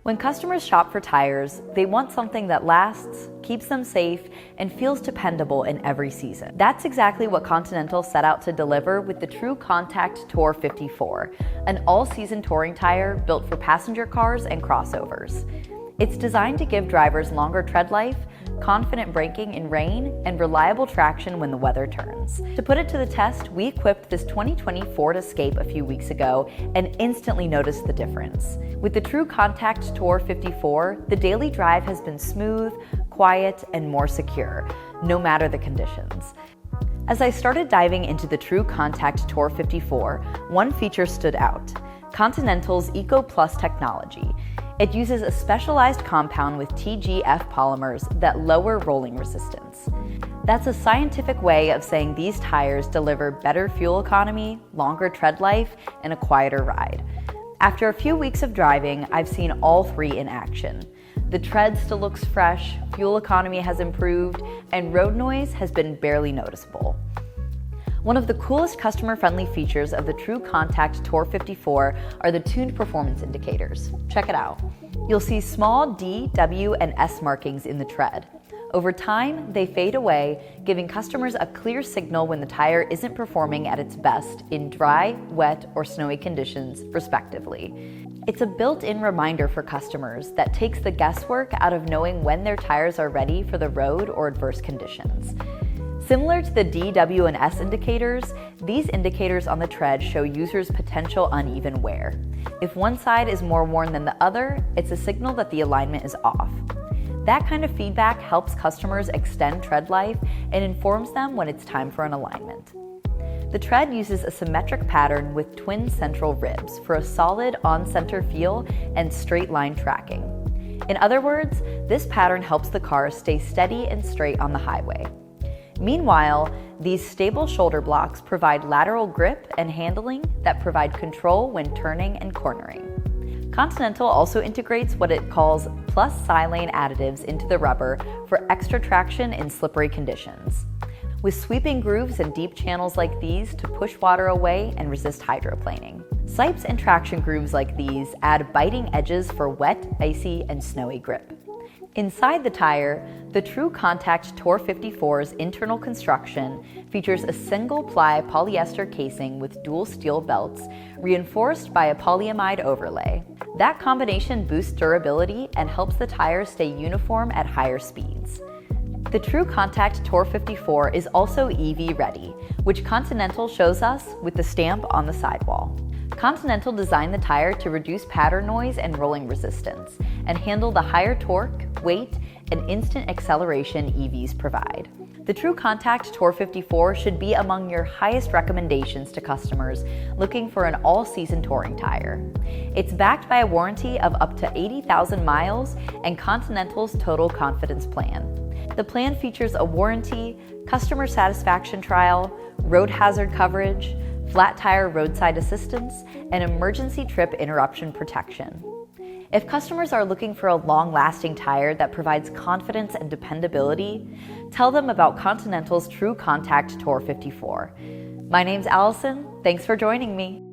When customers shop for tires, they want something that lasts, keeps them safe, and feels dependable in every season. That's exactly what Continental set out to deliver with the TrueContact Tour54, an all-season touring tire built for passenger cars and crossovers. It's designed to give drivers longer tread life, confident braking in rain, and reliable traction when the weather turns. To put it to the test, we equipped this 2020 Ford Escape a few weeks ago and instantly noticed the difference. With the TrueContact Tour54, the daily drive has been smooth, quiet, and more secure, no matter the conditions. As I started diving into the TrueContact Tour54, one feature stood out: Continental's EcoPlus technology. It uses a specialized compound with TGF polymers that lower rolling resistance. That's a scientific way of saying these tires deliver better fuel economy, longer tread life, and a quieter ride. After a few weeks of driving, I've seen all three in action. The tread still looks fresh, fuel economy has improved, and road noise has been barely noticeable. One of the coolest customer-friendly features of the TrueContact Tour54 are the tuned performance indicators. Check it out. You'll see small D, W, and S markings in the tread. Over time, they fade away, giving customers a clear signal when the tire isn't performing at its best in dry, wet, or snowy conditions, respectively. It's a built-in reminder for customers that takes the guesswork out of knowing when their tires are ready for the road or adverse conditions. Similar to the D, W, and S indicators, these indicators on the tread show users potential uneven wear. If one side is more worn than the other, it's a signal that the alignment is off. That kind of feedback helps customers extend tread life and informs them when it's time for an alignment. The tread uses a symmetric pattern with twin central ribs for a solid on-center feel and straight line tracking. In other words, this pattern helps the car stay steady and straight on the highway. Meanwhile, these stable shoulder blocks provide lateral grip and handling that provide control when turning and cornering. Continental also integrates what it calls plus silane additives into the rubber for extra traction in slippery conditions. With sweeping grooves and deep channels like these to push water away and resist hydroplaning. Sipes and traction grooves like these add biting edges for wet, icy, and snowy grip. Inside the tire, the TrueContact Tour54's internal construction features a single-ply polyester casing with dual steel belts reinforced by a polyamide overlay. That combination boosts durability and helps the tire stay uniform at higher speeds. The TrueContact Tour54 is also EV ready, which Continental shows us with the stamp on the sidewall. Continental designed the tire to reduce pattern noise and rolling resistance and handle the higher torque, weight, and instant acceleration EVs provide. The TrueContact Tour54 should be among your highest recommendations to customers looking for an all-season touring tire. It's backed by a warranty of up to 80,000 miles and Continental's Total Confidence Plan. The plan features a warranty, customer satisfaction trial, road hazard coverage, flat tire roadside assistance, and emergency trip interruption protection. If customers are looking for a long-lasting tire that provides confidence and dependability, tell them about Continental's TrueContact Tour54. My name's Allison. Thanks for joining me.